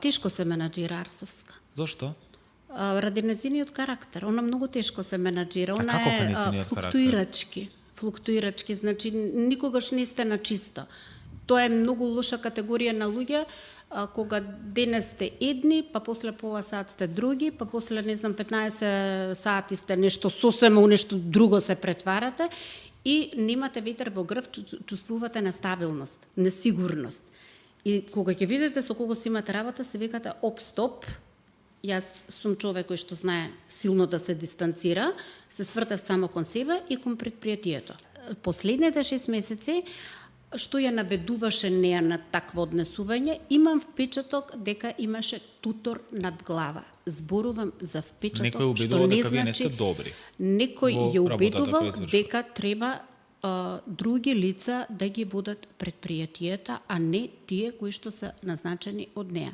тешко се менаџира Арсовска. Зошто? Ради незиниот карактер. Она многу тешко се менаџира. Она каков е е нејзиниот флуктуирачки, значи никогаш не сте на чисто. Тоа е многу лоша категорија на луѓе, кога денес сте едни, па после пола сат сте други, па после, не знам, 15 сати сте нешто сосема, у нешто друго се претварате и немате ветер во грб, чувствувате нестабилност, несигурност. И кога ќе видите со кого си имате работа, се викате оп, стоп. Јас сум човек кој што знае силно да се дистанцира, се свртев само кон себе и кон предпријатието. Последните 6 месеци, што ја наведуваше неа на такво однесување, имам впечаток дека имаше тутор над глава. Зборувам за впечаток, Некој убедувал дека вие не сте добри. Некој ја во работата убедувал која извршувате. дека треба други лица да ги будат предпријатијата, а не тие кои што се назначени од неа.